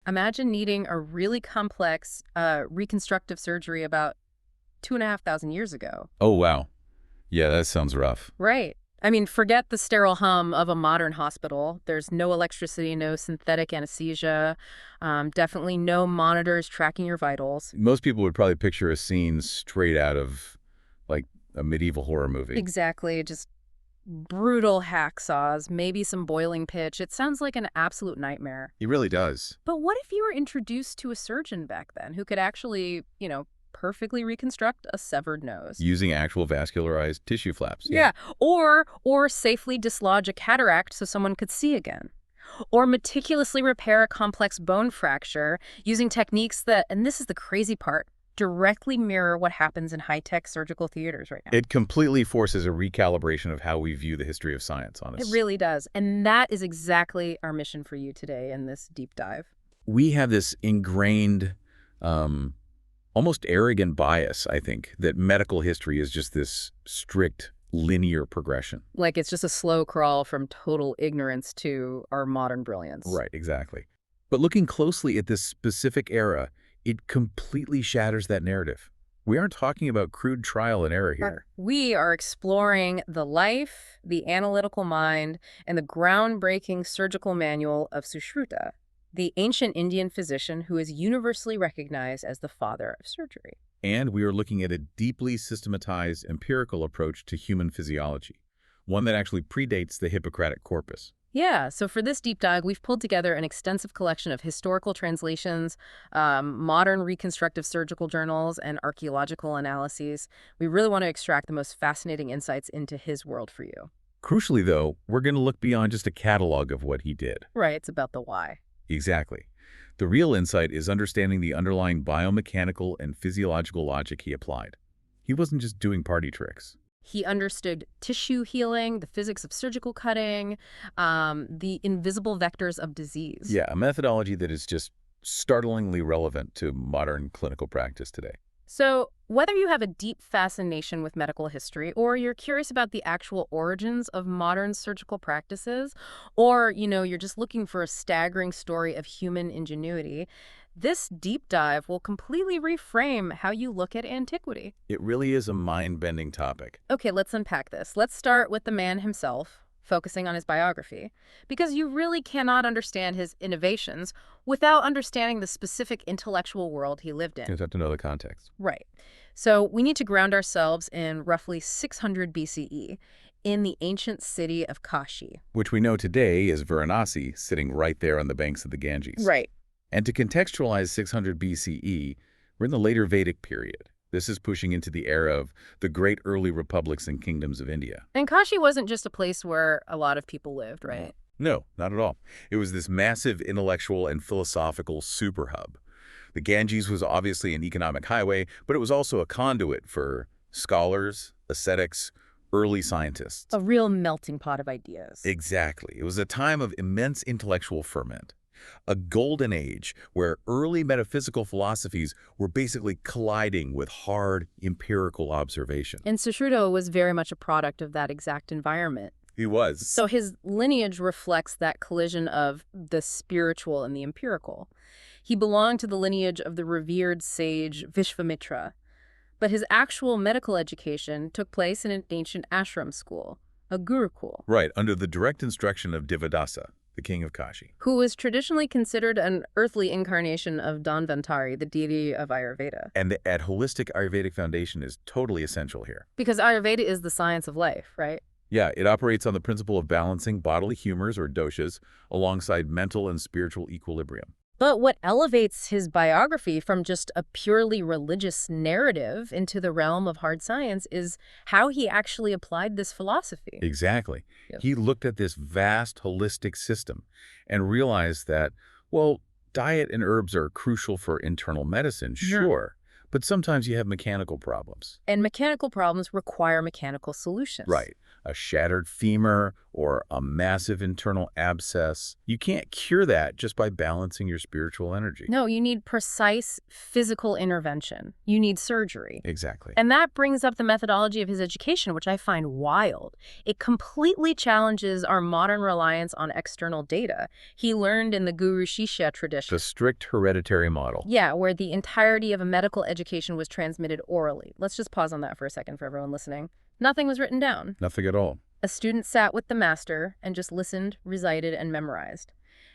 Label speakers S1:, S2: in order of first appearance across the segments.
S1: Imagine needing a really complex reconstructive surgery about 2,500 years ago.
S2: Oh, wow. Yeah, that sounds rough.
S1: Right. I mean, forget the sterile hum of a modern hospital. There's no electricity, no synthetic anesthesia, definitely no monitors tracking your vitals.
S2: Most people would probably picture a scene straight out of, like, a medieval horror movie.
S1: Exactly. Just brutal hacksaws, maybe some boiling pitch. It sounds like an absolute nightmare.
S2: He really does.
S1: But what if you were introduced to a surgeon back then who could actually, perfectly reconstruct a severed nose?
S2: Using actual vascularized tissue flaps.
S1: Yeah. Or safely dislodge a cataract so someone could see again. Or meticulously repair a complex bone fracture using techniques that, and this is the crazy part, directly mirror what happens in high-tech surgical theaters right now.
S2: It completely forces a recalibration of how we view the history of science,
S1: It
S2: honestly.
S1: really does. And that is exactly our mission for you today in this deep dive.
S2: We have this ingrained, almost arrogant bias, I think, that medical history is just this strict, linear progression.
S1: Like it's just a slow crawl from total ignorance to our modern brilliance.
S2: Right, exactly. But looking closely at this specific era, it completely shatters that narrative. We aren't talking about crude trial and error here.
S1: We are exploring the life, the analytical mind, and the groundbreaking surgical manual of Sushruta, the ancient Indian physician who is universally recognized as the father of surgery.
S2: And we are looking at a deeply systematized empirical approach to human physiology, one that actually predates the Hippocratic corpus.
S1: Yeah, so for this deep dive, we've pulled together an extensive collection of historical translations, modern reconstructive surgical journals, and archaeological analyses. We really want to extract the most fascinating insights into his world for you.
S2: Crucially, though, we're going to look beyond just a catalog of what he did.
S1: Right, it's about the why.
S2: Exactly. The real insight is understanding the underlying biomechanical and physiological logic he applied. He wasn't just doing party tricks.
S1: He understood tissue healing, the physics of surgical cutting, the invisible vectors of disease.
S2: Yeah, a methodology that is just startlingly relevant to modern clinical practice today.
S1: So whether you have a deep fascination with medical history or you're curious about the actual origins of modern surgical practices, or, you're just looking for a staggering story of human ingenuity, this deep dive will completely reframe how you look at antiquity.
S2: It really is a mind-bending topic.
S1: Okay, let's unpack this. Let's start with the man himself, focusing on his biography, because you really cannot understand his innovations without understanding the specific intellectual world he lived
S2: You
S1: in.
S2: just have to know the context.
S1: Right. So we need to ground ourselves in roughly 600 BCE in the ancient city of Kashi.
S2: Which we know today is Varanasi, sitting right there on the banks of the Ganges.
S1: Right.
S2: And to contextualize 600 BCE, we're in the later Vedic period. This is pushing into the era of the great early republics and kingdoms of India.
S1: And Kashi wasn't just a place where a lot of people lived, right?
S2: No, not at all. It was this massive intellectual and philosophical superhub. The Ganges was obviously an economic highway, but it was also a conduit for scholars, ascetics, early scientists.
S1: A real melting pot of ideas.
S2: Exactly. It was a time of immense intellectual ferment. A golden age where early metaphysical philosophies were basically colliding with hard empirical observation.
S1: And Sushruta was very much a product of that exact environment.
S2: He was.
S1: So his lineage reflects that collision of the spiritual and the empirical. He belonged to the lineage of the revered sage Vishvamitra, but his actual medical education took place in an ancient ashram school, a gurukul.
S2: Right, under the direct instruction of Devadasa, the king of Kashi.
S1: Who was traditionally considered an earthly incarnation of Dhanvantari, the deity of Ayurveda.
S2: And that holistic Ayurvedic foundation is totally essential here.
S1: Because Ayurveda is the science of life, right?
S2: Yeah, it operates on the principle of balancing bodily humors or doshas alongside mental and spiritual equilibrium.
S1: But what elevates his biography from just a purely religious narrative into the realm of hard science is how he actually applied this philosophy.
S2: Exactly.
S1: Yep.
S2: He looked at this vast holistic system and realized that, well, diet and herbs are crucial for internal medicine, sure, but sometimes you have mechanical problems.
S1: And mechanical problems require mechanical solutions.
S2: Right. A shattered femur or a massive internal abscess. You can't cure that just by balancing your spiritual energy.
S1: No, you need precise physical intervention. You need surgery.
S2: Exactly.
S1: And that brings up the methodology of his education, which I find wild. It completely challenges our modern reliance on external data. He learned in the Guru Shishya tradition.
S2: The strict hereditary model.
S1: Yeah, where the entirety of a medical education was transmitted orally. Let's just pause on that for a second for everyone listening. Nothing was written down.
S2: Nothing at all.
S1: A student sat with the master and just listened, recited, and memorized.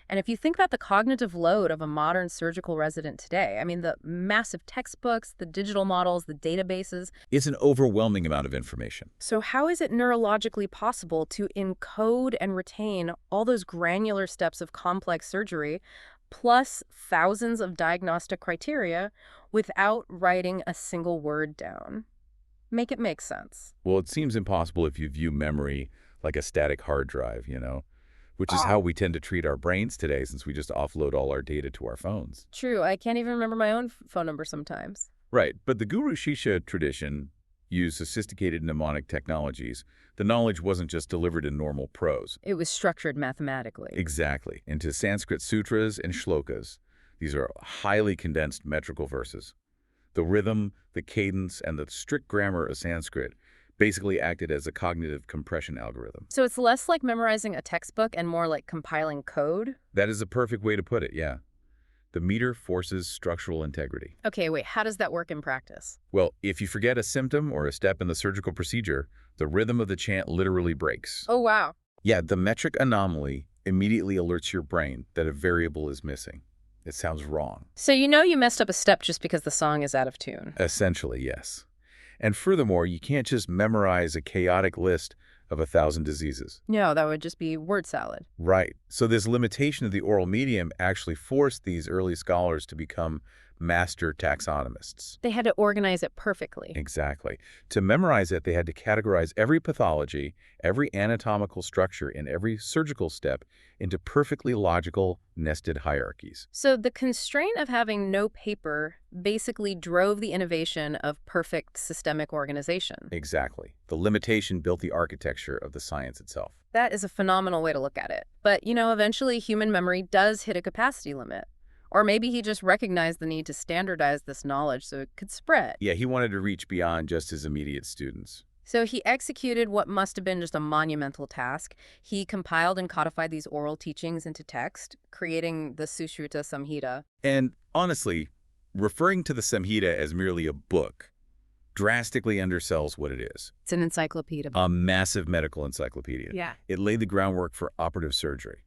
S1: And if you think about the cognitive load of a modern surgical resident today, I mean, the massive textbooks, the digital models, the databases.
S2: It's an overwhelming amount of information.
S1: So how is it neurologically possible to encode and retain all those granular steps of complex surgery, plus thousands of diagnostic criteria, without writing a single word down? Make it make sense.
S2: Well, it seems impossible if you view memory like a static hard drive, which is how we tend to treat our brains today since we just offload all our data to our phones.
S1: True, I can't even remember my own phone number sometimes.
S2: Right, but the Guru Shishya tradition used sophisticated mnemonic technologies. The knowledge wasn't just delivered in normal prose.
S1: It was structured mathematically.
S2: Exactly, into Sanskrit sutras and shlokas. These are highly condensed metrical verses. The rhythm, the cadence, and the strict grammar of Sanskrit basically acted as a cognitive compression algorithm.
S1: So it's less like memorizing a textbook and more like compiling code?
S2: That is a perfect way to put it, yeah. The meter forces structural integrity.
S1: Okay, wait, how does that work in practice?
S2: Well, if you forget a symptom or a step in the surgical procedure, the rhythm of the chant literally breaks.
S1: Oh, wow.
S2: Yeah, the metric anomaly immediately alerts your brain that a variable is missing. It sounds wrong.
S1: So you know you messed up a step just because the song is out of tune.
S2: Essentially, yes. And furthermore, you can't just memorize a chaotic list of 1,000 diseases.
S1: No, that would just be word salad.
S2: Right. So this limitation of the oral medium actually forced these early scholars to become master taxonomists.
S1: They had to organize it perfectly.
S2: Exactly. To memorize it, they had to categorize every pathology, every anatomical structure, and every surgical step into perfectly logical, nested hierarchies.
S1: So the constraint of having no paper basically drove the innovation of perfect systemic organization.
S2: Exactly. The limitation built the architecture of the science itself.
S1: That is a phenomenal way to look at it. But, eventually human memory does hit a capacity limit. Or maybe he just recognized the need to standardize this knowledge so it could spread.
S2: Yeah, he wanted to reach beyond just his immediate students.
S1: So he executed what must have been just a monumental task. He compiled and codified these oral teachings into text, creating the Sushruta Samhita.
S2: And honestly, referring to the Samhita as merely a book drastically undersells what it is.
S1: It's an encyclopedia.
S2: A massive medical encyclopedia.
S1: Yeah.
S2: It laid the groundwork for operative surgery.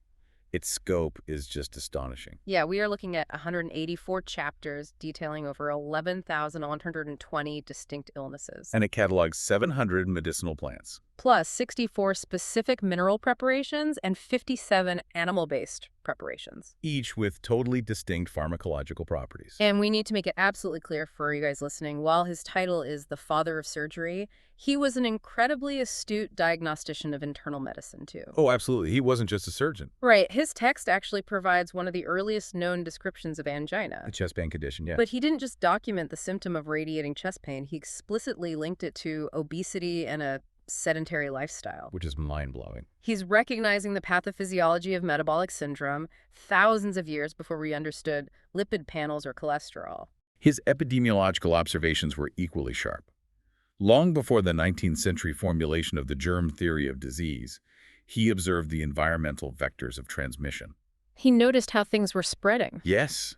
S2: Its scope is just astonishing.
S1: Yeah, we are looking at 184 chapters detailing over 11,120 distinct illnesses.
S2: And it catalogs 700 medicinal plants.
S1: Plus 64 specific mineral preparations and 57 animal-based preparations.
S2: Each with totally distinct pharmacological properties.
S1: And we need to make it absolutely clear for you guys listening, while his title is the father of surgery, he was an incredibly astute diagnostician of internal medicine, too.
S2: Oh, absolutely. He wasn't just a surgeon.
S1: Right. His text actually provides one of the earliest known descriptions of angina.
S2: A chest pain condition, yeah.
S1: But he didn't just document the symptom of radiating chest pain. He explicitly linked it to obesity and a sedentary lifestyle.
S2: Which is mind-blowing.
S1: He's recognizing the pathophysiology of metabolic syndrome thousands of years before we understood lipid panels or cholesterol.
S2: His epidemiological observations were equally sharp. Long before the 19th century formulation of the germ theory of disease, he observed the environmental vectors of transmission.
S1: He noticed how things were spreading.
S2: Yes.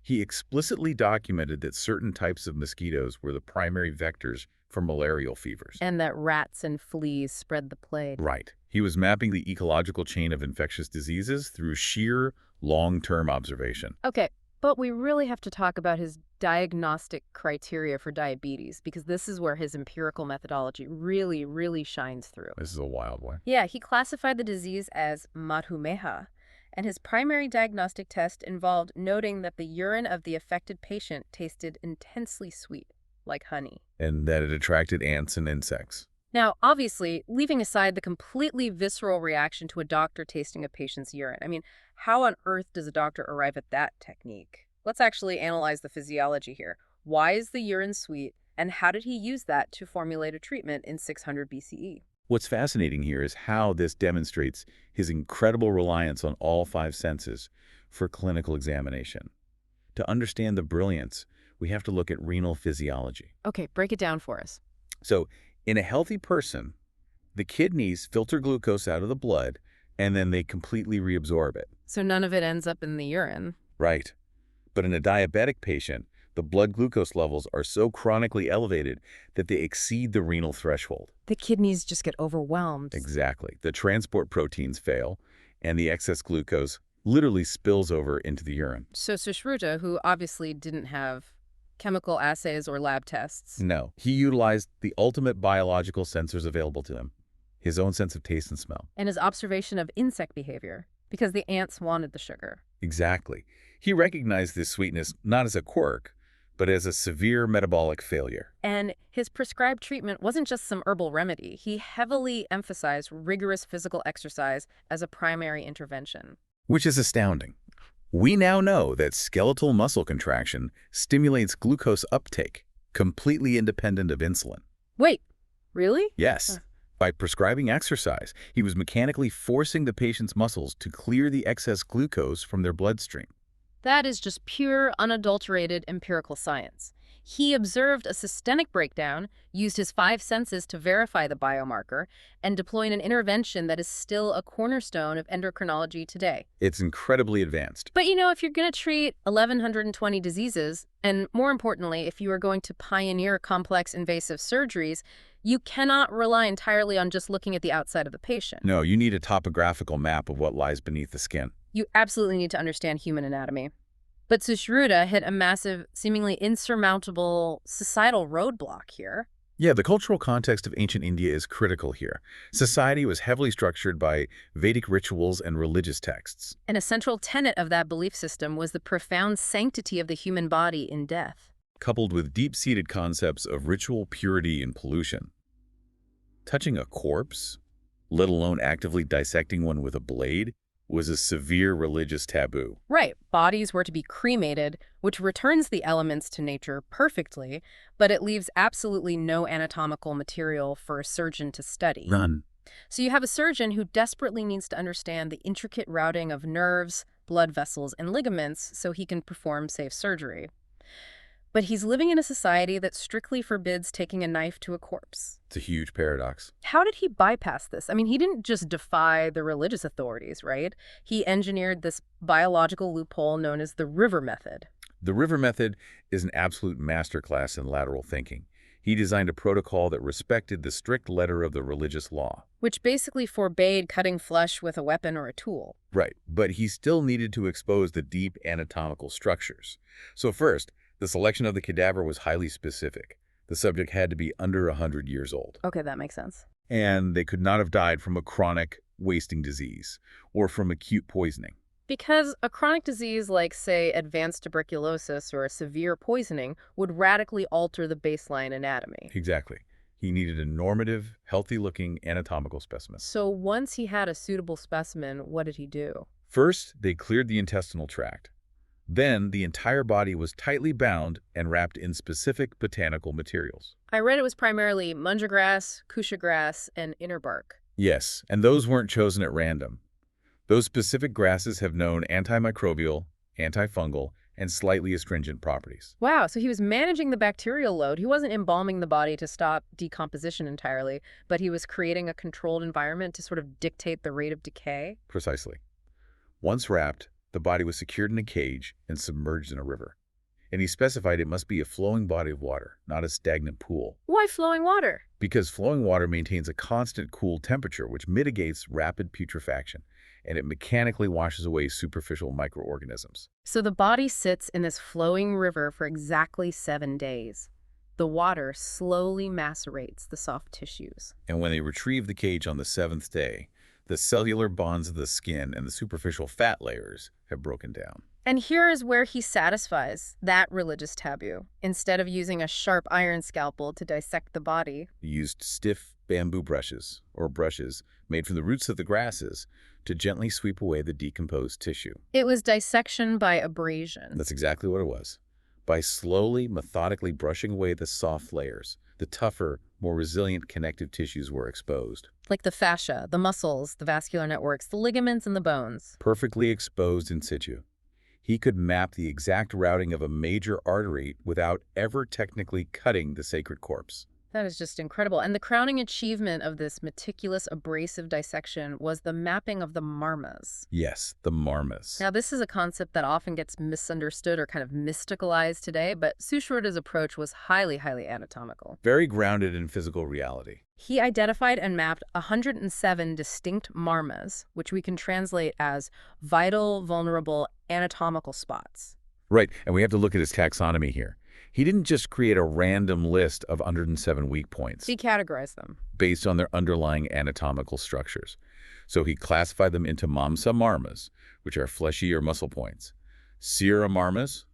S2: He explicitly documented that certain types of mosquitoes were the primary vectors for malarial fevers.
S1: And that rats and fleas spread the plague.
S2: Right. He was mapping the ecological chain of infectious diseases through sheer long-term observation.
S1: Okay, but we really have to talk about his diagnostic criteria for diabetes, because this is where his empirical methodology really shines through.
S2: This is a wild one.
S1: Yeah, he classified the disease as madhumeha, and his primary diagnostic test involved noting that the urine of the affected patient tasted intensely sweet, like honey.
S2: And that it attracted ants and insects.
S1: Now, obviously, leaving aside the completely visceral reaction to a doctor tasting a patient's urine, I mean, how on earth does a doctor arrive at that technique? Let's actually analyze the physiology here. Why is the urine sweet, and how did he use that to formulate a treatment in 600 BCE?
S2: What's fascinating here is how this demonstrates his incredible reliance on all five senses for clinical examination. To understand the brilliance, we have to look at renal physiology.
S1: Okay, break it down for us.
S2: So, in a healthy person, the kidneys filter glucose out of the blood, and then they completely reabsorb it.
S1: So none of it ends up in the urine.
S2: Right. But in a diabetic patient, the blood glucose levels are so chronically elevated that they exceed the renal threshold.
S1: The kidneys just get overwhelmed.
S2: Exactly. The transport proteins fail, and the excess glucose literally spills over into the urine.
S1: So Sushruta, who obviously didn't have chemical assays or lab tests.
S2: No, he utilized the ultimate biological sensors available to him, his own sense of taste and smell.
S1: And his observation of insect behavior, because the ants wanted the sugar.
S2: Exactly. He recognized this sweetness not as a quirk, but as a severe metabolic failure.
S1: And his prescribed treatment wasn't just some herbal remedy. He heavily emphasized rigorous physical exercise as a primary intervention.
S2: Which is astounding. We now know that skeletal muscle contraction stimulates glucose uptake, completely independent of insulin.
S1: Wait, really?
S2: Yes. By prescribing exercise, he was mechanically forcing the patient's muscles to clear the excess glucose from their bloodstream.
S1: That is just pure, unadulterated empirical science. He observed a systemic breakdown, used his five senses to verify the biomarker, and deployed an intervention that is still a cornerstone of endocrinology today.
S2: It's incredibly advanced.
S1: But if you're going to treat 1,120 diseases, and more importantly, if you are going to pioneer complex invasive surgeries, you cannot rely entirely on just looking at the outside of the patient.
S2: No, you need a topographical map of what lies beneath the skin.
S1: You absolutely need to understand human anatomy. But Sushruta hit a massive, seemingly insurmountable societal roadblock here.
S2: Yeah, the cultural context of ancient India is critical here. Society was heavily structured by Vedic rituals and religious texts.
S1: And a central tenet of that belief system was the profound sanctity of the human body in death,
S2: coupled with deep-seated concepts of ritual purity and pollution. Touching a corpse, let alone actively dissecting one with a blade, was a severe religious taboo.
S1: Right. Bodies were to be cremated, which returns the elements to nature perfectly, but it leaves absolutely no anatomical material for a surgeon to study.
S2: Run.
S1: So you have a surgeon who desperately needs to understand the intricate routing of nerves, blood vessels, and ligaments so he can perform safe surgery. But he's living in a society that strictly forbids taking a knife to a corpse.
S2: It's a huge paradox.
S1: How did he bypass this? I mean, he didn't just defy the religious authorities, right? He engineered this biological loophole known as the river method.
S2: The river method is an absolute masterclass in lateral thinking. He designed a protocol that respected the strict letter of the religious law.
S1: Which basically forbade cutting flesh with a weapon or a tool.
S2: Right, but he still needed to expose the deep anatomical structures. So first, the selection of the cadaver was highly specific. The subject had to be under 100 years old.
S1: Okay, that makes sense.
S2: And they could not have died from a chronic wasting disease or from acute poisoning.
S1: Because a chronic disease like, say, advanced tuberculosis or a severe poisoning would radically alter the baseline anatomy.
S2: Exactly. He needed a normative, healthy-looking anatomical specimen.
S1: So once he had a suitable specimen, what did he do?
S2: First, they cleared the intestinal tract. Then, the entire body was tightly bound and wrapped in specific botanical materials.
S1: I read it was primarily munja grass, kusha grass, and inner bark.
S2: Yes, and those weren't chosen at random. Those specific grasses have known antimicrobial, antifungal, and slightly astringent properties.
S1: Wow, so he was managing the bacterial load. He wasn't embalming the body to stop decomposition entirely, but he was creating a controlled environment to sort of dictate the rate of decay?
S2: Precisely. Once wrapped, the body was secured in a cage and submerged in a river. And he specified it must be a flowing body of water, not a stagnant pool.
S1: Why flowing water?
S2: Because flowing water maintains a constant cool temperature, which mitigates rapid putrefaction, and it mechanically washes away superficial microorganisms.
S1: So the body sits in this flowing river for exactly 7 days. The water slowly macerates the soft tissues.
S2: And when they retrieve the cage on the 7th day, the cellular bonds of the skin and the superficial fat layers have broken down.
S1: And here is where he satisfies that religious taboo. Instead of using a sharp iron scalpel to dissect the body,
S2: He used stiff bamboo brushes, or brushes made from the roots of the grasses, to gently sweep away the decomposed tissue.
S1: it was dissection by abrasion.
S2: That's exactly what it was. By slowly, methodically brushing away the soft layers, the tougher, more resilient connective tissues were exposed.
S1: Like the fascia, the muscles, the vascular networks, the ligaments, and the bones.
S2: Perfectly exposed in situ. He could map the exact routing of a major artery without ever technically cutting the sacred corpse.
S1: That is just incredible. And the crowning achievement of this meticulous abrasive dissection was the mapping of the marmas.
S2: Yes, the marmas.
S1: Now, this is a concept that often gets misunderstood or kind of mysticalized today, but Sushruta's approach was highly, highly anatomical.
S2: Very grounded in physical reality.
S1: He identified and mapped 107 distinct marmas, which we can translate as vital, vulnerable, anatomical spots.
S2: Right, and we have to look at his taxonomy here. He didn't just create a random list of 107 weak points
S1: He categorized them.
S2: based on their underlying anatomical structures. So he classified them into mamsa marmas, which are fleshy or muscle points, scira marmas,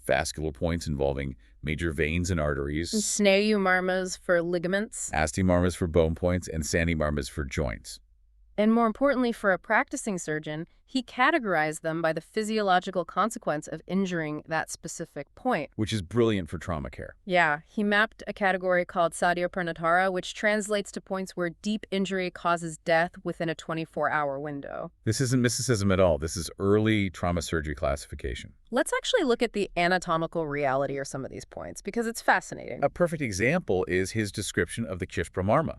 S2: vascular points involving major veins and arteries,
S1: Snayu marmas for ligaments,
S2: asti marmas for bone points, and sani marmas for joints.
S1: and more importantly for a practicing surgeon, he categorized them by the physiological consequence of injuring that specific point.
S2: Which is brilliant for trauma care.
S1: Yeah, he mapped a category called sadia pranatara, which translates to points where deep injury causes death within a 24-hour window.
S2: This isn't mysticism at all. This is early trauma surgery classification.
S1: Let's actually look at the anatomical reality of some of these points, because it's fascinating.
S2: A perfect example is his description of the Kishpra marma.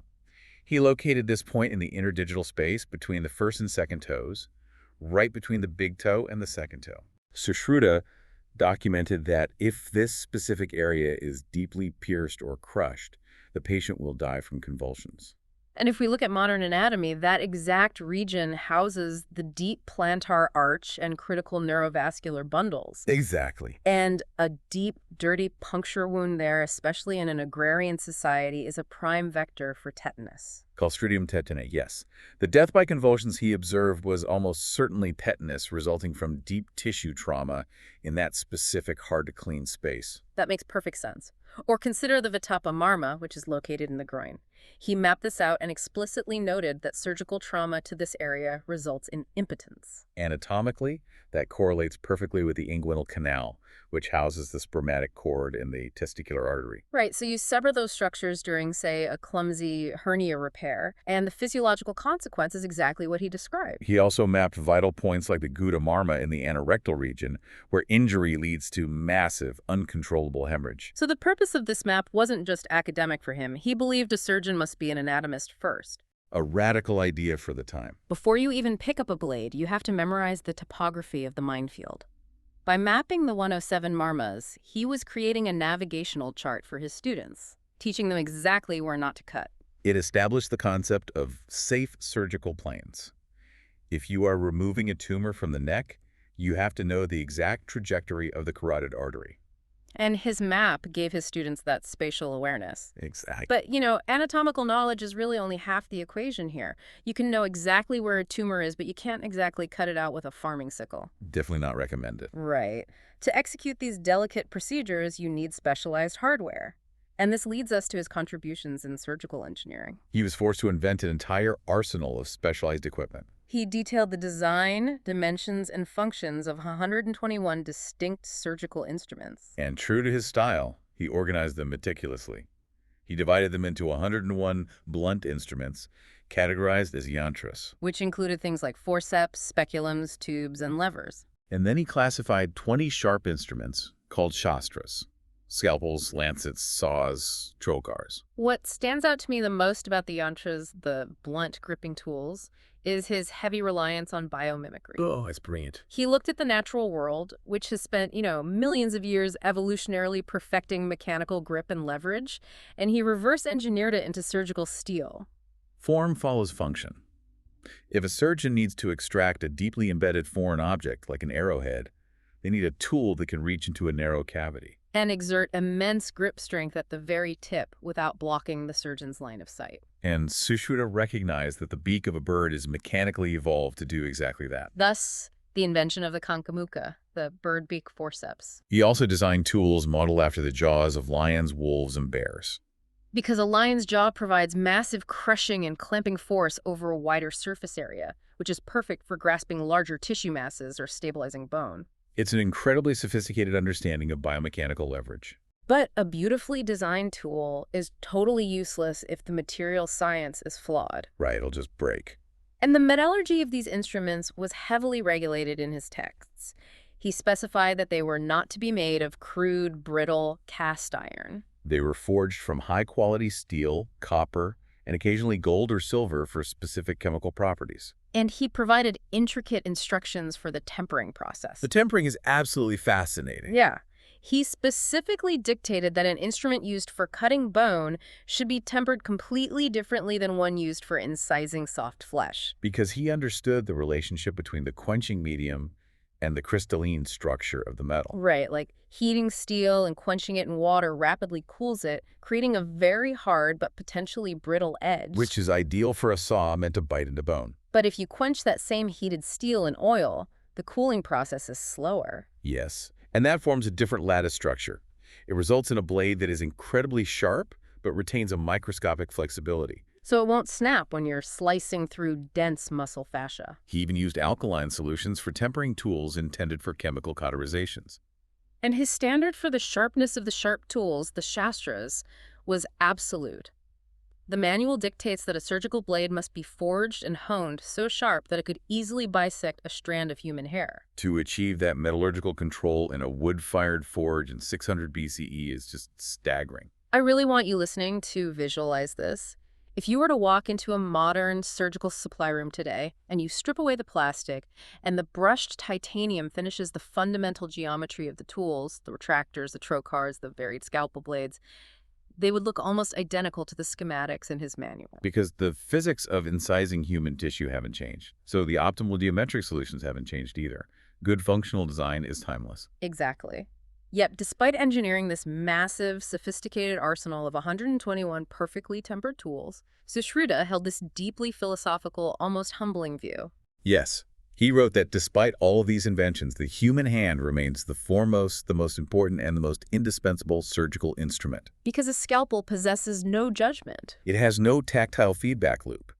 S2: He located this point in the interdigital space between the first and second toes, right between the big toe and the second toe. Sushruta documented that if this specific area is deeply pierced or crushed, the patient will die from convulsions.
S1: And if we look at modern anatomy, that exact region houses the deep plantar arch and critical neurovascular bundles.
S2: Exactly.
S1: And a deep, dirty puncture wound there, especially in an agrarian society, is a prime vector for tetanus.
S2: Clostridium tetani, yes. The death by convulsions he observed was almost certainly tetanus resulting from deep tissue trauma in that specific hard-to-clean space.
S1: That makes perfect sense. Or consider the Vitapa marma, which is located in the groin. He mapped this out and explicitly noted that surgical trauma to this area results in impotence.
S2: Anatomically, that correlates perfectly with the inguinal canal, which houses the spermatic cord and the testicular artery.
S1: Right, so you sever those structures during, say, a clumsy hernia repair, and the physiological consequence is exactly what he described.
S2: He also mapped vital points like the gutta marma in the anorectal region, where injury leads to massive, uncontrollable hemorrhage.
S1: So the purpose of this map wasn't just academic for him. He believed a surgeon must be an anatomist first.
S2: A radical idea for the time.
S1: Before you even pick up a blade, you have to memorize the topography of the minefield. By mapping the 107 marmas, he was creating a navigational chart for his students, teaching them exactly where not to cut.
S2: It established the concept of safe surgical planes. If you are removing a tumor from the neck, you have to know the exact trajectory of the carotid artery.
S1: And his map gave his students that spatial awareness.
S2: Exactly.
S1: But, anatomical knowledge is really only half the equation here. You can know exactly where a tumor is, but you can't exactly cut it out with a farming sickle.
S2: Definitely not recommended.
S1: Right. To execute these delicate procedures, you need specialized hardware. And this leads us to his contributions in surgical engineering.
S2: He was forced to invent an entire arsenal of specialized equipment.
S1: He detailed the design, dimensions, and functions of 121 distinct surgical instruments.
S2: And true to his style, he organized them meticulously. He divided them into 101 blunt instruments, categorized as yantras.
S1: Which included things like forceps, speculums, tubes, and levers.
S2: And then he classified 20 sharp instruments called shastras. Scalpels, lancets, saws, trokars.
S1: What stands out to me the most about the yantras, the blunt gripping tools, is his heavy reliance on biomimicry.
S2: Oh, that's brilliant.
S1: He looked at the natural world, which has spent, millions of years evolutionarily perfecting mechanical grip and leverage, and he reverse engineered it into surgical steel.
S2: Form follows function. If a surgeon needs to extract a deeply embedded foreign object, like an arrowhead, they need a tool that can reach into a narrow cavity.
S1: And exert immense grip strength at the very tip without blocking the surgeon's line of sight.
S2: And Sushruta recognized that the beak of a bird is mechanically evolved to do exactly that.
S1: Thus, the invention of the kankamuka, the bird beak forceps.
S2: He also designed tools modeled after the jaws of lions, wolves, and bears.
S1: Because a lion's jaw provides massive crushing and clamping force over a wider surface area, which is perfect for grasping larger tissue masses or stabilizing bone.
S2: It's an incredibly sophisticated understanding of biomechanical leverage.
S1: But a beautifully designed tool is totally useless if the material science is flawed.
S2: Right, it'll just break.
S1: And the metallurgy of these instruments was heavily regulated in his texts. He specified that they were not to be made of crude, brittle cast iron.
S2: They were forged from high-quality steel, copper, and occasionally gold or silver for specific chemical properties.
S1: And he provided intricate instructions for the tempering process.
S2: The tempering is absolutely fascinating.
S1: Yeah. He specifically dictated that an instrument used for cutting bone should be tempered completely differently than one used for incising soft flesh.
S2: Because he understood the relationship between the quenching medium and the crystalline structure of the metal.
S1: Right, like heating steel and quenching it in water rapidly cools it, creating a very hard but potentially brittle edge.
S2: Which is ideal for a saw meant to bite into bone.
S1: But if you quench that same heated steel in oil, the cooling process is slower.
S2: Yes, and that forms a different lattice structure. It results in a blade that is incredibly sharp, but retains a microscopic flexibility.
S1: So it won't snap when you're slicing through dense muscle fascia.
S2: He even used alkaline solutions for tempering tools intended for chemical cauterizations.
S1: And his standard for the sharpness of the sharp tools, the shastras, was absolute. The manual dictates that a surgical blade must be forged and honed so sharp that it could easily bisect a strand of human hair.
S2: To achieve that metallurgical control in a wood-fired forge in 600 BCE is just staggering.
S1: I really want you listening to visualize this. If you were to walk into a modern surgical supply room today and you strip away the plastic and the brushed titanium finishes the fundamental geometry of the tools, the retractors, the trocars, the varied scalpel blades, they would look almost identical to the schematics in his manual.
S2: Because the physics of incising human tissue haven't changed. So the optimal geometric solutions haven't changed either. Good functional design is timeless.
S1: Exactly. Yet, despite engineering this massive, sophisticated arsenal of 121 perfectly tempered tools, Sushruta held this deeply philosophical, almost humbling view.
S2: Yes, he wrote that despite all of these inventions, the human hand remains the foremost, the most important, and the most indispensable surgical instrument.
S1: Because a scalpel possesses no judgment.
S2: It has no tactile feedback loop.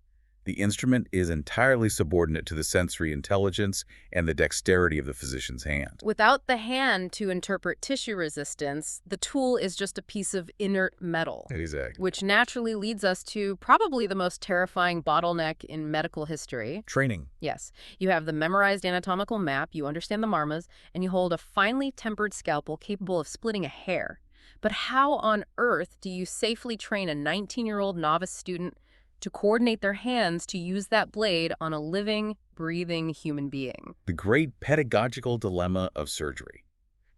S2: The instrument is entirely subordinate to the sensory intelligence and the dexterity of the physician's hand.
S1: Without the hand to interpret tissue resistance, the tool is just a piece of inert metal.
S2: Exactly.
S1: Which naturally leads us to probably the most terrifying bottleneck in medical history.
S2: Training.
S1: Yes. You have the memorized anatomical map, you understand the marmas, and you hold a finely tempered scalpel capable of splitting a hair. But how on earth do you safely train a 19-year-old novice student to coordinate their hands to use that blade on a living, breathing human being?
S2: The great pedagogical dilemma of surgery.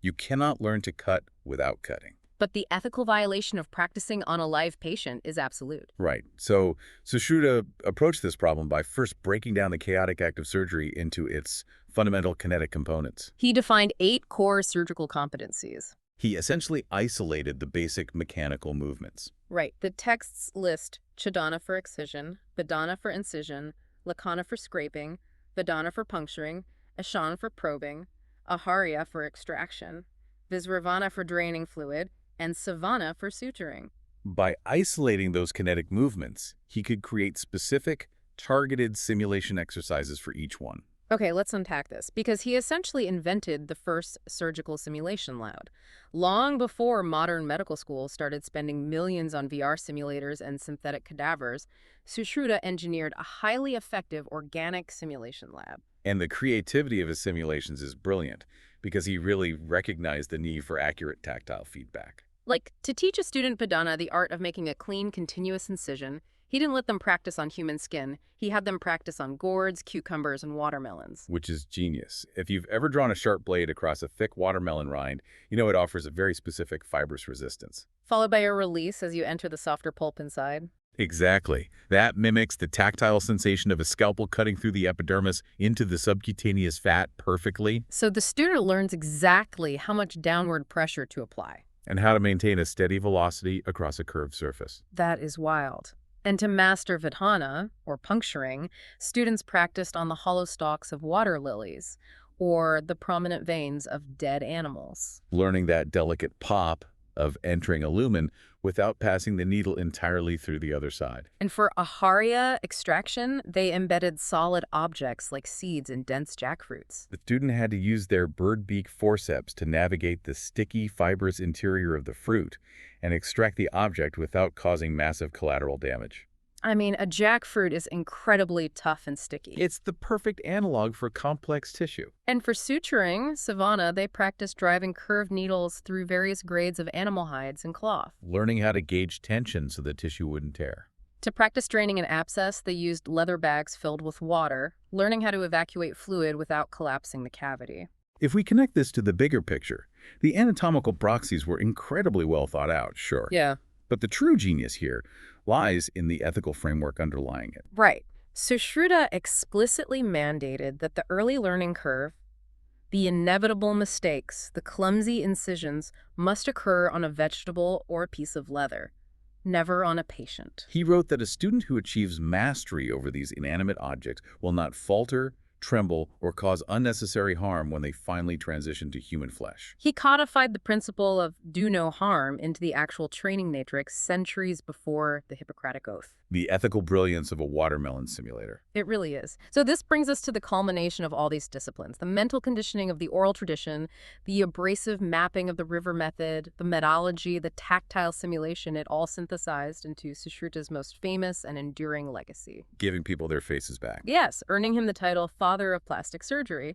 S2: You cannot learn to cut without cutting.
S1: But the ethical violation of practicing on a live patient is absolute.
S2: Right. So Sushruta approached this problem by first breaking down the chaotic act of surgery into its fundamental kinetic components.
S1: He defined 8 core surgical competencies.
S2: He essentially isolated the basic mechanical movements.
S1: Right. The texts list Chadana for excision, Vedana for incision, Lakana for scraping, Vedana for puncturing, Ashan for probing, Aharya for extraction, Visravana for draining fluid, and Savana for suturing.
S2: By isolating those kinetic movements, he could create specific, targeted simulation exercises for each one.
S1: Okay, let's unpack this, because he essentially invented the first surgical simulation lab. Long before modern medical schools started spending millions on VR simulators and synthetic cadavers, Sushruta engineered a highly effective organic simulation lab.
S2: And the creativity of his simulations is brilliant, because he really recognized the need for accurate tactile feedback.
S1: Like, to teach a student Vedana the art of making a clean, continuous incision, he didn't let them practice on human skin. He had them practice on gourds, cucumbers, and watermelons.
S2: Which is genius. If you've ever drawn a sharp blade across a thick watermelon rind, you know it offers a very specific fibrous resistance.
S1: Followed by a release as you enter the softer pulp inside.
S2: Exactly. That mimics the tactile sensation of a scalpel cutting through the epidermis into the subcutaneous fat perfectly.
S1: So the student learns exactly how much downward pressure to apply.
S2: And how to maintain a steady velocity across a curved surface.
S1: That is wild. And to master Vedana, or puncturing, students practiced on the hollow stalks of water lilies, or the prominent veins of dead animals.
S2: Learning that delicate pop of entering a lumen without passing the needle entirely through the other side.
S1: And for aharia extraction, they embedded solid objects like seeds in dense jackfruits.
S2: The student had to use their bird beak forceps to navigate the sticky, fibrous interior of the fruit and extract the object without causing massive collateral damage.
S1: I mean, a jackfruit is incredibly tough and sticky.
S2: It's the perfect analog for complex tissue.
S1: And for suturing, Savannah, they practiced driving curved needles through various grades of animal hides and cloth.
S2: Learning how to gauge tension so the tissue wouldn't tear.
S1: To practice draining an abscess, they used leather bags filled with water, learning how to evacuate fluid without collapsing the cavity.
S2: If we connect this to the bigger picture, the anatomical proxies were incredibly well thought out, sure.
S1: Yeah.
S2: But the true genius here lies in the ethical framework underlying it.
S1: Right. Sushruta explicitly mandated that the early learning curve, the inevitable mistakes, the clumsy incisions, must occur on a vegetable or a piece of leather, never on a patient.
S2: He wrote that a student who achieves mastery over these inanimate objects will not falter, tremble, or cause unnecessary harm when they finally transition to human flesh.
S1: He codified the principle of do no harm into the actual training matrix centuries before the Hippocratic Oath.
S2: The ethical brilliance of a watermelon simulator.
S1: It really is. So this brings us to the culmination of all these disciplines: the mental conditioning of the oral tradition, the abrasive mapping of the river method, the metallurgy, the tactile simulation, it all synthesized into Sushruta's most famous and enduring legacy.
S2: Giving people their faces back.
S1: Yes, earning him the title Father of Plastic Surgery.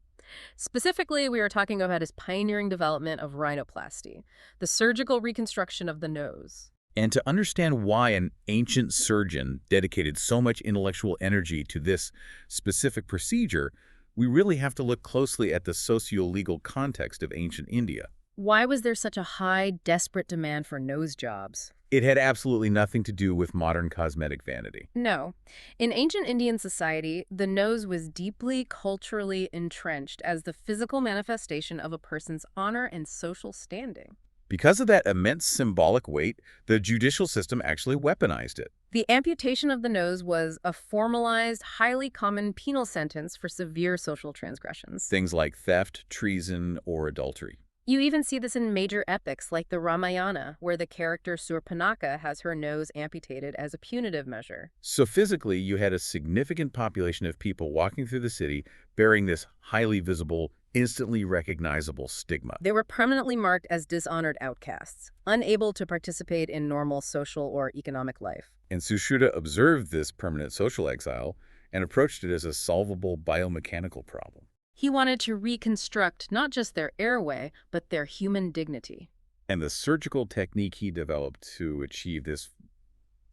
S1: Specifically, we are talking about his pioneering development of rhinoplasty, the surgical reconstruction of the nose.
S2: And to understand why an ancient surgeon dedicated so much intellectual energy to this specific procedure, we really have to look closely at the socio-legal context of ancient India.
S1: Why was there such a high, desperate demand for nose jobs?
S2: It had absolutely nothing to do with modern cosmetic vanity.
S1: No. In ancient Indian society, the nose was deeply culturally entrenched as the physical manifestation of a person's honor and social standing.
S2: Because of that immense symbolic weight, the judicial system actually weaponized it.
S1: The amputation of the nose was a formalized, highly common penal sentence for severe social transgressions.
S2: Things like theft, treason, or adultery.
S1: You even see this in major epics like the Ramayana, where the character Surpanaka has her nose amputated as a punitive measure.
S2: So physically, you had a significant population of people walking through the city bearing this highly visible, instantly recognizable stigma.
S1: They were permanently marked as dishonored outcasts, unable to participate in normal social or economic life.
S2: And Sushruta observed this permanent social exile and approached it as a solvable biomechanical problem.
S1: He wanted to reconstruct not just their airway, but their human dignity.
S2: And the surgical technique he developed to achieve this,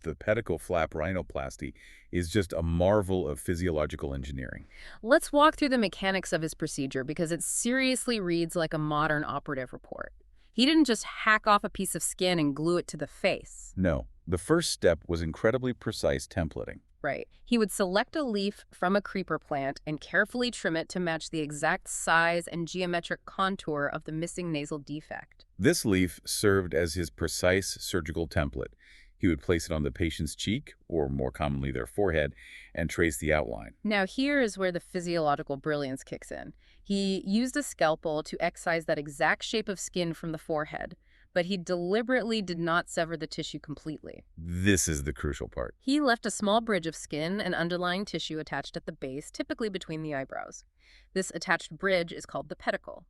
S2: the pedicle flap rhinoplasty, is just a marvel of physiological engineering.
S1: Let's walk through the mechanics of his procedure because it seriously reads like a modern operative report. He didn't just hack off a piece of skin and glue it to the face.
S2: No, the first step was incredibly precise templating.
S1: Right. He would select a leaf from a creeper plant and carefully trim it to match the exact size and geometric contour of the missing nasal defect.
S2: This leaf served as his precise surgical template. He would place it on the patient's cheek, or more commonly their forehead, and trace the outline.
S1: Now here is where the physiological brilliance kicks in. He used a scalpel to excise that exact shape of skin from the forehead, but he deliberately did not sever the tissue completely.
S2: This is the crucial part.
S1: He left a small bridge of skin and underlying tissue attached at the base, typically between the eyebrows. This attached bridge is called the pedicle.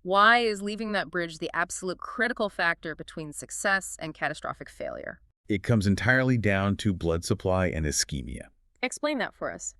S1: Why is leaving that bridge the absolute critical factor between success and catastrophic failure?
S2: It comes entirely down to blood supply and ischemia.
S1: Explain that for us.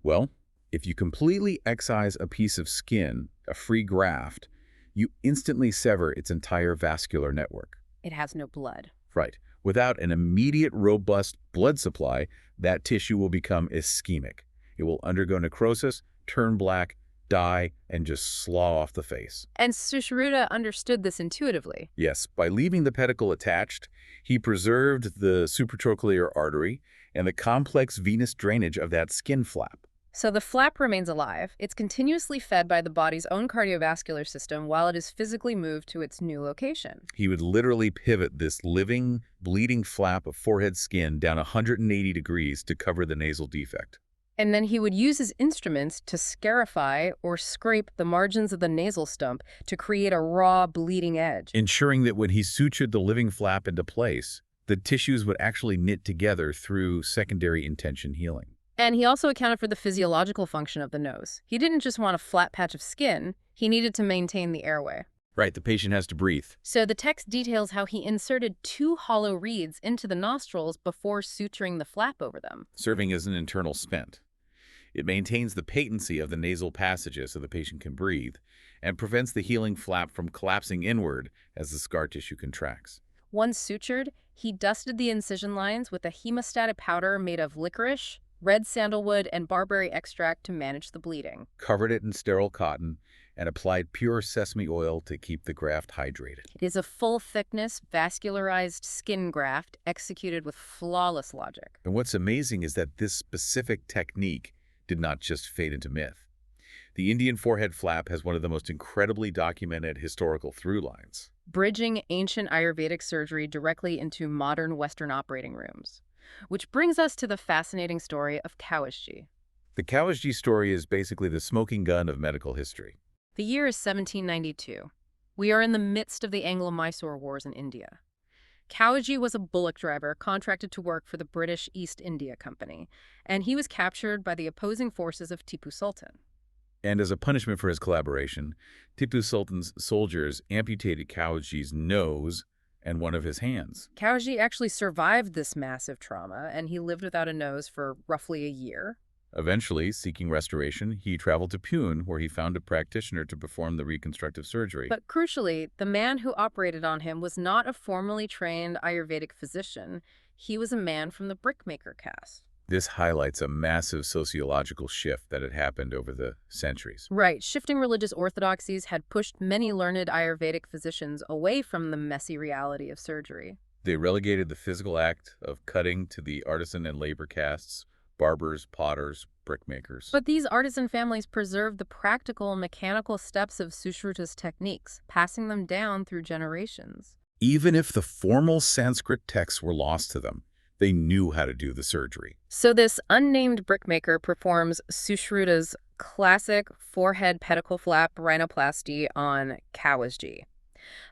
S2: Well, if you completely excise a piece of skin, a free graft, you instantly sever its entire vascular network.
S1: It has no blood.
S2: Right. Without an immediate, robust blood supply, that tissue will become ischemic. It will undergo necrosis, turn black, die, and just slaw off the face.
S1: And Sushruta understood this intuitively.
S2: Yes, by leaving the pedicle attached, he preserved the supratrochlear artery and the complex venous drainage of that skin flap.
S1: So the flap remains alive. It's continuously fed by the body's own cardiovascular system while it is physically moved to its new location.
S2: He would literally pivot this living, bleeding flap of forehead skin down 180 degrees to cover the nasal defect.
S1: And then he would use his instruments to scarify or scrape the margins of the nasal stump to create a raw, bleeding edge.
S2: ensuring that when he sutured the living flap into place, the tissues would actually knit together through secondary intention healing.
S1: And he also accounted for the physiological function of the nose. He didn't just want a flat patch of skin, he needed to maintain the airway.
S2: Right, the patient has to breathe.
S1: So the text details how he inserted 2 hollow reeds into the nostrils before suturing the flap over them.
S2: Serving as an internal stent. It maintains the patency of the nasal passages so the patient can breathe, and prevents the healing flap from collapsing inward as the scar tissue contracts.
S1: Once sutured, he dusted the incision lines with a hemostatic powder made of licorice, red sandalwood, and barberry extract to manage the bleeding.
S2: Covered it in sterile cotton, and applied pure sesame oil to keep the graft hydrated.
S1: It is a full-thickness, vascularized skin graft executed with flawless logic.
S2: And what's amazing is that this specific technique did not just fade into myth. The Indian forehead flap has one of the most incredibly documented historical through lines.
S1: Bridging ancient Ayurvedic surgery directly into modern Western operating rooms. Which brings us to the fascinating story of Kawasji.
S2: The Kawasji story is basically the smoking gun of medical history.
S1: The year is 1792. We are in the midst of the Anglo-Mysore Wars in India. Kawasji was a bullock driver contracted to work for the British East India Company, and he was captured by the opposing forces of Tipu Sultan.
S2: And as a punishment for his collaboration, Tipu Sultan's soldiers amputated Kawasji's nose and one of his hands.
S1: Kawasji actually survived this massive trauma, and he lived without a nose for roughly a year.
S2: Eventually, seeking restoration, he traveled to Pune, where he found a practitioner to perform the reconstructive surgery.
S1: But crucially, the man who operated on him was not a formally trained Ayurvedic physician. He was a man from the brickmaker caste.
S2: This highlights a massive sociological shift that had happened over the centuries.
S1: Right. Shifting religious orthodoxies had pushed many learned Ayurvedic physicians away from the messy reality of surgery.
S2: They relegated the physical act of cutting to the artisan and labor castes, barbers, potters, brickmakers.
S1: But these artisan families preserved the practical, mechanical steps of Sushruta's techniques, passing them down through generations.
S2: Even if the formal Sanskrit texts were lost to them, they knew how to do the surgery.
S1: So this unnamed brickmaker performs Sushruta's classic forehead pedicle flap rhinoplasty on Kawasji.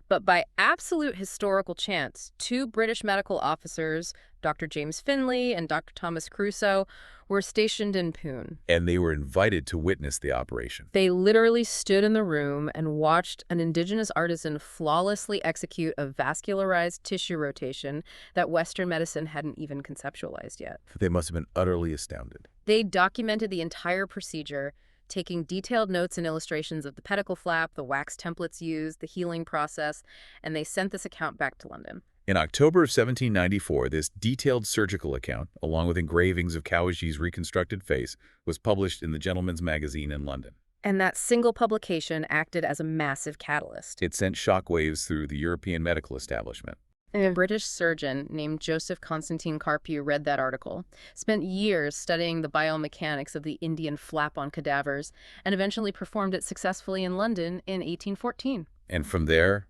S1: But by absolute historical chance, 2 British medical officers, Dr. James Finlay and Dr. Thomas Crusoe, were stationed in Pune.
S2: And they were invited to witness the operation.
S1: They literally stood in the room and watched an indigenous artisan flawlessly execute a vascularized tissue rotation that Western medicine hadn't even conceptualized yet.
S2: They must have been utterly astounded.
S1: They documented the entire procedure, taking detailed notes and illustrations of the pedicle flap, the wax templates used, the healing process, and they sent this account back to London.
S2: In October of 1794, this detailed surgical account, along with engravings of Kawasji's reconstructed face, was published in the Gentleman's Magazine in London.
S1: And that single publication acted as a massive catalyst.
S2: It sent shockwaves through the European medical establishment.
S1: A British surgeon named Joseph Constantine Carpew read that article, spent years studying the biomechanics of the Indian flap on cadavers, and eventually performed it successfully in London in 1814.
S2: And from there,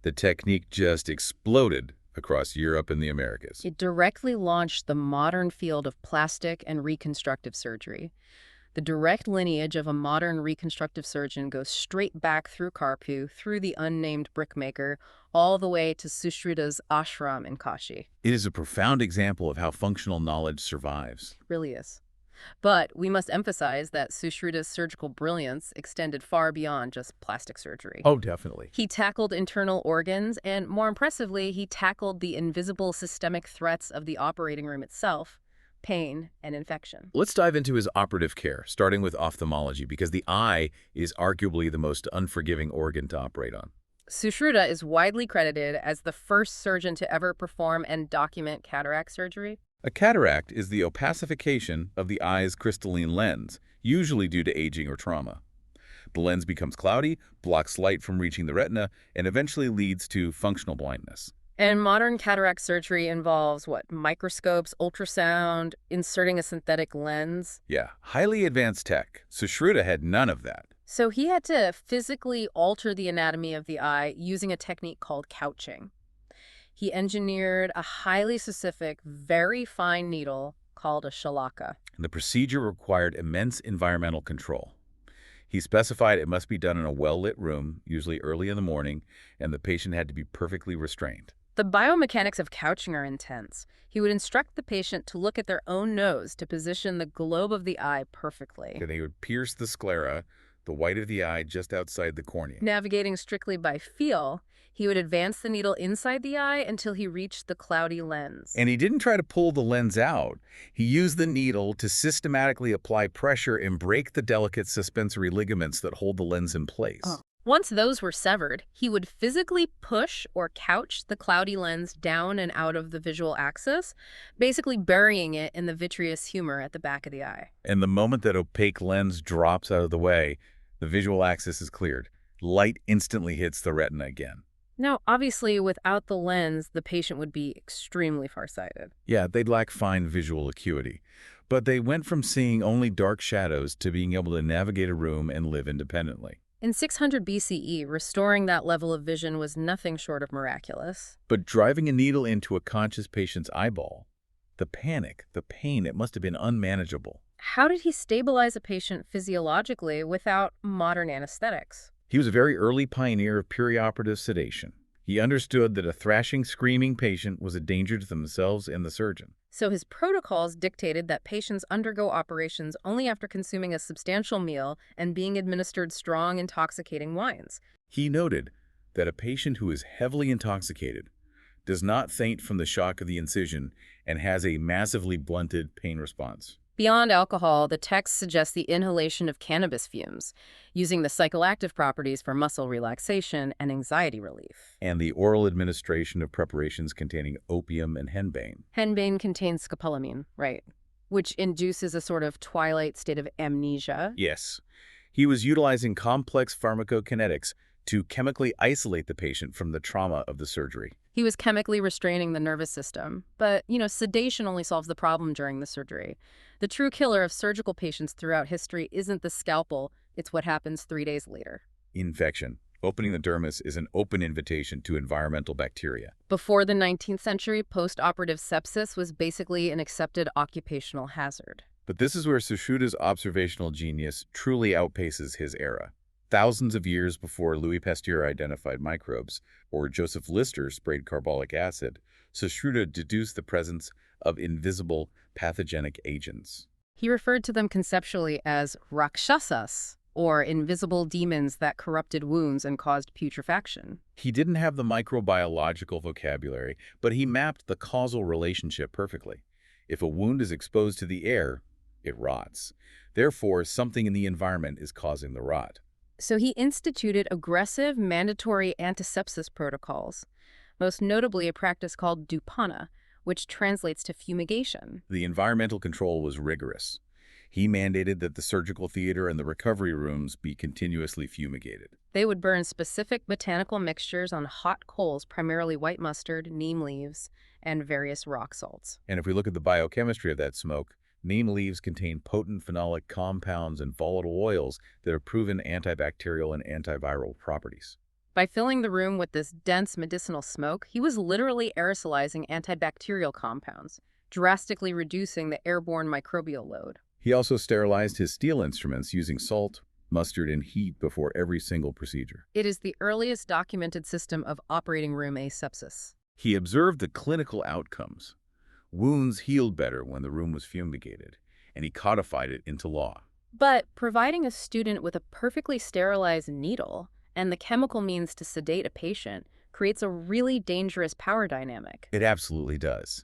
S2: the technique just exploded across Europe and the Americas.
S1: It directly launched the modern field of plastic and reconstructive surgery. The direct lineage of a modern reconstructive surgeon goes straight back through Carpew, through the unnamed brickmaker, all the way to Sushruta's ashram in Kashi.
S2: It is a profound example of how functional knowledge survives.
S1: It really is. But we must emphasize that Sushruta's surgical brilliance extended far beyond just plastic surgery.
S2: Oh, definitely.
S1: He tackled internal organs, and more impressively, he tackled the invisible systemic threats of the operating room itself, pain and infection.
S2: Let's dive into his operative care, starting with ophthalmology, because the eye is arguably the most unforgiving organ to operate on.
S1: Sushruta is widely credited as the first surgeon to ever perform and document cataract surgery.
S2: A cataract is the opacification of the eye's crystalline lens, usually due to aging or trauma. The lens becomes cloudy, blocks light from reaching the retina, and eventually leads to functional blindness.
S1: And modern cataract surgery involves, microscopes, ultrasound, inserting a synthetic lens.
S2: Yeah, highly advanced tech. Sushruta had none of that.
S1: So he had to physically alter the anatomy of the eye using a technique called couching. He engineered a highly specific, very fine needle called a shalaka.
S2: And the procedure required immense environmental control. He specified it must be done in a well-lit room, usually early in the morning, and the patient had to be perfectly restrained.
S1: The biomechanics of couching are intense. He would instruct the patient to look at their own nose to position the globe of the eye perfectly.
S2: And they would pierce the sclera, the white of the eye just outside the cornea.
S1: Navigating strictly by feel, he would advance the needle inside the eye until he reached the cloudy lens.
S2: And he didn't try to pull the lens out. He used the needle to systematically apply pressure and break the delicate suspensory ligaments that hold the lens in place.
S1: Once those were severed, he would physically push or couch the cloudy lens down and out of the visual axis, basically burying it in the vitreous humor at the back of the eye.
S2: And the moment that opaque lens drops out of the way, the visual axis is cleared. Light instantly hits the retina again.
S1: Now, obviously, without the lens, the patient would be extremely farsighted.
S2: Yeah, they'd lack fine visual acuity. But they went from seeing only dark shadows to being able to navigate a room and live independently.
S1: In 600 BCE, restoring that level of vision was nothing short of miraculous.
S2: But driving a needle into a conscious patient's eyeball, the panic, the pain, it must have been unmanageable.
S1: How did he stabilize a patient physiologically without modern anesthetics?
S2: He was a very early pioneer of perioperative sedation. He understood that a thrashing, screaming patient was a danger to themselves and the surgeon.
S1: So his protocols dictated that patients undergo operations only after consuming a substantial meal and being administered strong, intoxicating wines.
S2: He noted that a patient who is heavily intoxicated does not faint from the shock of the incision and has a massively blunted pain response.
S1: Beyond alcohol, the text suggests the inhalation of cannabis fumes, using the psychoactive properties for muscle relaxation and anxiety relief.
S2: And the oral administration of preparations containing opium and henbane.
S1: Henbane contains scopolamine, right, which induces a sort of twilight state of amnesia.
S2: Yes. He was utilizing complex pharmacokinetics to chemically isolate the patient from the trauma of the surgery.
S1: He was chemically restraining the nervous system. But, sedation only solves the problem during the surgery. The true killer of surgical patients throughout history isn't the scalpel, it's what happens 3 days later.
S2: Infection. Opening the dermis is an open invitation to environmental bacteria.
S1: Before the 19th century, post-operative sepsis was basically an accepted occupational hazard.
S2: But this is where Sushruta's observational genius truly outpaces his era. Thousands of years before Louis Pasteur identified microbes, or Joseph Lister sprayed carbolic acid, Sushruta deduced the presence of invisible pathogenic agents.
S1: He referred to them conceptually as rakshasas, or invisible demons that corrupted wounds and caused putrefaction.
S2: He didn't have the microbiological vocabulary, but he mapped the causal relationship perfectly. If a wound is exposed to the air, it rots. Therefore, something in the environment is causing the rot.
S1: So he instituted aggressive, mandatory antisepsis protocols, most notably a practice called dupana, which translates to fumigation.
S2: The environmental control was rigorous. He mandated that the surgical theater and the recovery rooms be continuously fumigated.
S1: They would burn specific botanical mixtures on hot coals, primarily white mustard, neem leaves, and various rock salts.
S2: And if we look at the biochemistry of that smoke, neem leaves contain potent phenolic compounds and volatile oils that have proven antibacterial and antiviral properties.
S1: By filling the room with this dense medicinal smoke, he was literally aerosolizing antibacterial compounds, drastically reducing the airborne microbial load.
S2: He also sterilized his steel instruments using salt, mustard, and heat before every single procedure.
S1: It is the earliest documented system of operating room asepsis.
S2: He observed the clinical outcomes. Wounds healed better when the room was fumigated, and he codified it into law.
S1: But providing a student with a perfectly sterilized needle and the chemical means to sedate a patient creates a really dangerous power dynamic.
S2: It absolutely does.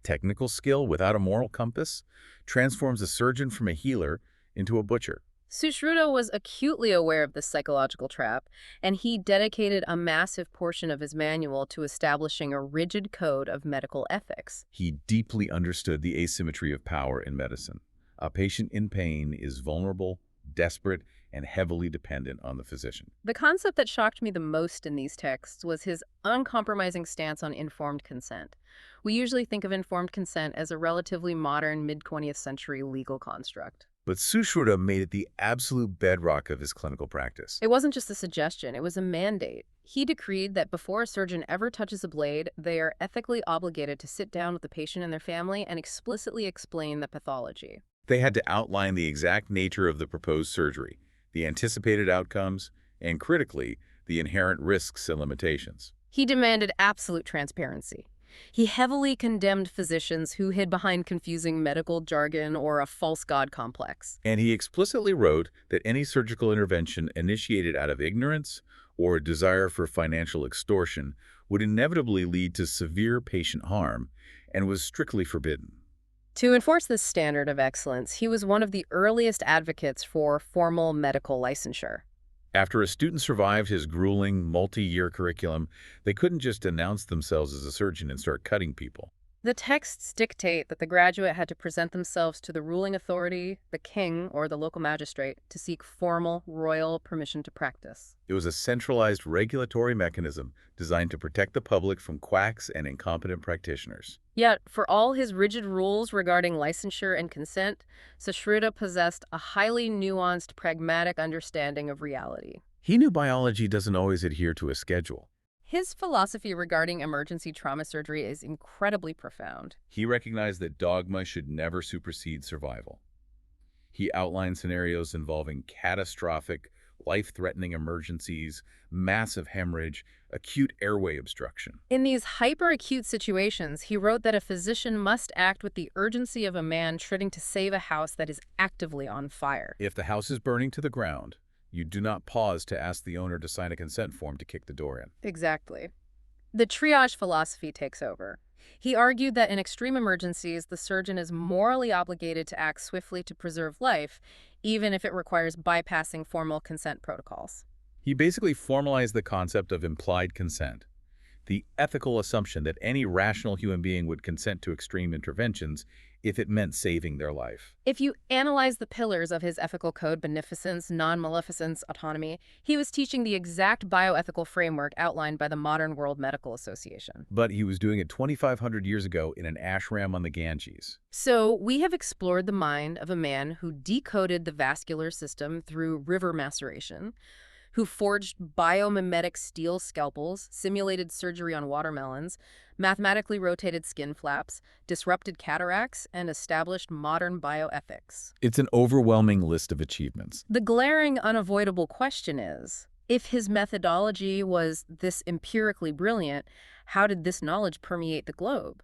S2: Technical skill without a moral compass transforms a surgeon from a healer into a butcher.
S1: Sushruta was acutely aware of this psychological trap, and he dedicated a massive portion of his manual to establishing a rigid code of medical ethics.
S2: He deeply understood the asymmetry of power in medicine. A patient in pain is vulnerable, desperate, and heavily dependent on the physician.
S1: The concept that shocked me the most in these texts was his uncompromising stance on informed consent. We usually think of informed consent as a relatively modern mid-20th century legal construct.
S2: But Sushruta made it the absolute bedrock of his clinical practice.
S1: It wasn't just a suggestion, it was a mandate. He decreed that before a surgeon ever touches a blade, they are ethically obligated to sit down with the patient and their family and explicitly explain the pathology.
S2: They had to outline the exact nature of the proposed surgery, the anticipated outcomes, and critically, the inherent risks and limitations.
S1: He demanded absolute transparency. He heavily condemned physicians who hid behind confusing medical jargon or a false god complex.
S2: And he explicitly wrote that any surgical intervention initiated out of ignorance or a desire for financial extortion would inevitably lead to severe patient harm and was strictly forbidden.
S1: To enforce this standard of excellence, he was one of the earliest advocates for formal medical licensure.
S2: After a student survived his grueling, multi-year curriculum, they couldn't just announce themselves as a surgeon and start cutting people.
S1: The texts dictate that the graduate had to present themselves to the ruling authority, the king, or the local magistrate, to seek formal royal permission to practice.
S2: It was a centralized regulatory mechanism designed to protect the public from quacks and incompetent practitioners.
S1: Yet, for all his rigid rules regarding licensure and consent, Sushruta possessed a highly nuanced, pragmatic understanding of reality.
S2: He knew biology doesn't always adhere to a schedule.
S1: His philosophy regarding emergency trauma surgery is incredibly profound.
S2: He recognized that dogma should never supersede survival. He outlined scenarios involving catastrophic, life-threatening emergencies, massive hemorrhage, acute airway obstruction.
S1: In these hyper-acute situations, he wrote that a physician must act with the urgency of a man trying to save a house that is actively on fire.
S2: If the house is burning to the ground, you do not pause to ask the owner to sign a consent form to kick the door in.
S1: Exactly. The triage philosophy takes over. He argued that in extreme emergencies, the surgeon is morally obligated to act swiftly to preserve life, even if it requires bypassing formal consent protocols.
S2: He basically formalized the concept of implied consent, the ethical assumption that any rational human being would consent to extreme interventions if it meant saving their life.
S1: If you analyze the pillars of his ethical code, beneficence, non-maleficence, autonomy, he was teaching the exact bioethical framework outlined by the modern World Medical Association.
S2: But he was doing it 2,500 years ago in an ashram on the Ganges.
S1: So we have explored the mind of a man who decoded the vascular system through river maceration, who forged biomimetic steel scalpels, simulated surgery on watermelons, mathematically rotated skin flaps, disrupted cataracts, and established modern bioethics.
S2: It's an overwhelming list of achievements.
S1: The glaring, unavoidable question is, if his methodology was this empirically brilliant, how did this knowledge permeate the globe?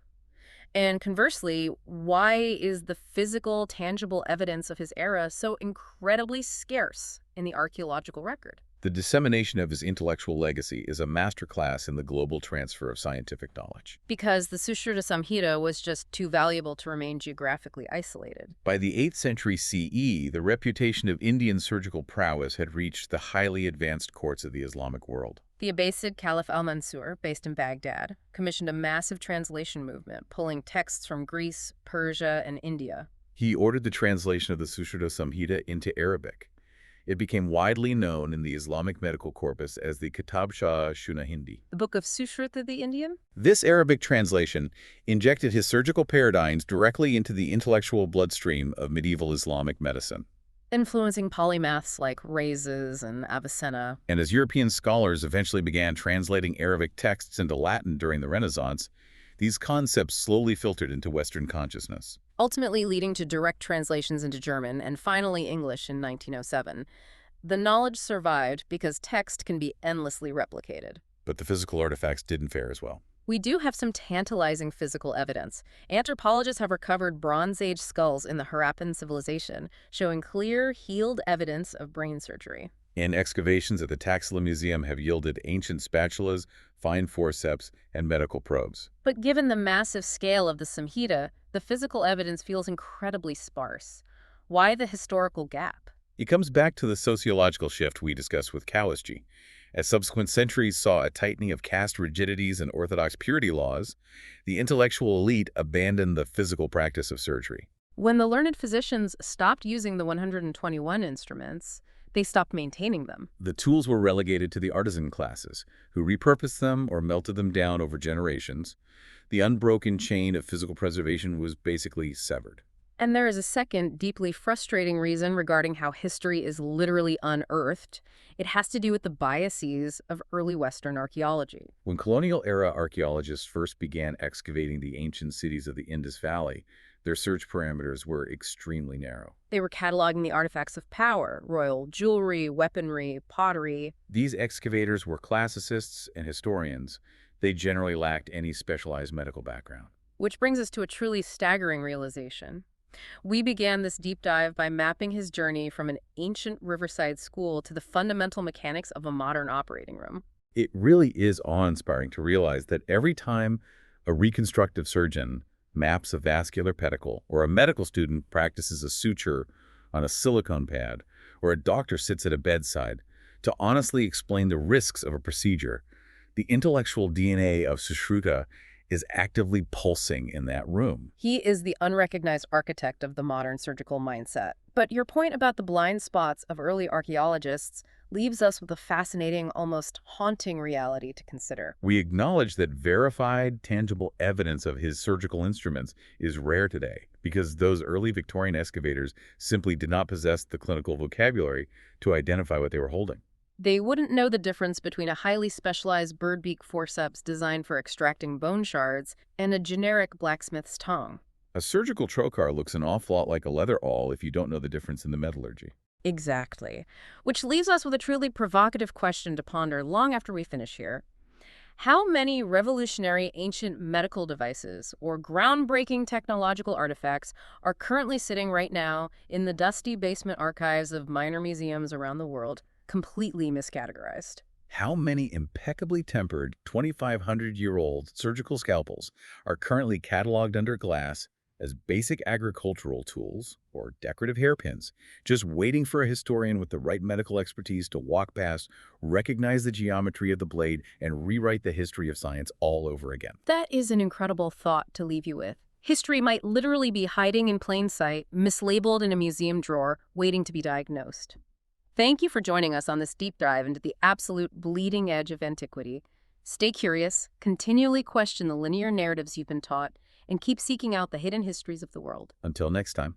S1: And conversely, why is the physical, tangible evidence of his era so incredibly scarce in the archaeological record?
S2: The dissemination of his intellectual legacy is a masterclass in the global transfer of scientific knowledge.
S1: Because the Sushruta Samhita was just too valuable to remain geographically isolated.
S2: By the 8th century CE, the reputation of Indian surgical prowess had reached the highly advanced courts of the Islamic world.
S1: The Abbasid Caliph al-Mansur, based in Baghdad, commissioned a massive translation movement, pulling texts from Greece, Persia, and India.
S2: He ordered the translation of the Sushruta Samhita into Arabic. It became widely known in the Islamic medical corpus as the Kitab Shah Shunahindi.
S1: The Book of Sushruta the Indian?
S2: This Arabic translation injected his surgical paradigms directly into the intellectual bloodstream of medieval Islamic medicine.
S1: Influencing polymaths like Rhazes and Avicenna.
S2: And as European scholars eventually began translating Arabic texts into Latin during the Renaissance, these concepts slowly filtered into Western consciousness.
S1: Ultimately leading to direct translations into German and finally English in 1907. The knowledge survived because text can be endlessly replicated.
S2: But the physical artifacts didn't fare as well.
S1: We do have some tantalizing physical evidence. Anthropologists have recovered Bronze Age skulls in the Harappan civilization, showing clear, healed evidence of brain surgery.
S2: And excavations at the Taxila Museum have yielded ancient spatulas, fine forceps, and medical probes.
S1: But given the massive scale of the Samhita, the physical evidence feels incredibly sparse. Why the historical gap?
S2: It comes back to the sociological shift we discussed with Kawasji. As subsequent centuries saw a tightening of caste rigidities and orthodox purity laws, the intellectual elite abandoned the physical practice of surgery.
S1: When the learned physicians stopped using the 121 instruments, they stopped maintaining them.
S2: The tools were relegated to the artisan classes, who repurposed them or melted them down over generations. The unbroken chain of physical preservation was basically severed.
S1: And there is a second, deeply frustrating reason regarding how history is literally unearthed. It has to do with the biases of early Western archaeology.
S2: When colonial-era archaeologists first began excavating the ancient cities of the Indus Valley, their search parameters were extremely narrow.
S1: They were cataloging the artifacts of power, royal jewelry, weaponry, pottery.
S2: These excavators were classicists and historians. They generally lacked any specialized medical background.
S1: Which brings us to a truly staggering realization. We began this deep dive by mapping his journey from an ancient riverside school to the fundamental mechanics of a modern operating room.
S2: It really is awe-inspiring to realize that every time a reconstructive surgeon maps a vascular pedicle, or a medical student practices a suture on a silicone pad, or a doctor sits at a bedside to honestly explain the risks of a procedure, the intellectual DNA of Sushruta is actively pulsing in that room.
S1: He is the unrecognized architect of the modern surgical mindset. But your point about the blind spots of early archaeologists leaves us with a fascinating, almost haunting reality to consider.
S2: We acknowledge that verified, tangible evidence of his surgical instruments is rare today because those early Victorian excavators simply did not possess the clinical vocabulary to identify what they were holding.
S1: They wouldn't know the difference between a highly specialized bird beak forceps designed for extracting bone shards and a generic blacksmith's tongue.
S2: A surgical trocar looks an awful lot like a leather awl if you don't know the difference in the metallurgy.
S1: Exactly. Which leaves us with a truly provocative question to ponder long after we finish here. How many revolutionary ancient medical devices or groundbreaking technological artifacts are currently sitting right now in the dusty basement archives of minor museums around the world, completely miscategorized?
S2: How many impeccably tempered 2,500-year-old surgical scalpels are currently cataloged under glass as basic agricultural tools or decorative hairpins, just waiting for a historian with the right medical expertise to walk past, recognize the geometry of the blade, and rewrite the history of science all over again?
S1: That is an incredible thought to leave you with. History might literally be hiding in plain sight, mislabeled in a museum drawer, waiting to be diagnosed. Thank you for joining us on this deep dive into the absolute bleeding edge of antiquity. Stay curious, continually question the linear narratives you've been taught, and keep seeking out the hidden histories of the world.
S2: Until next time.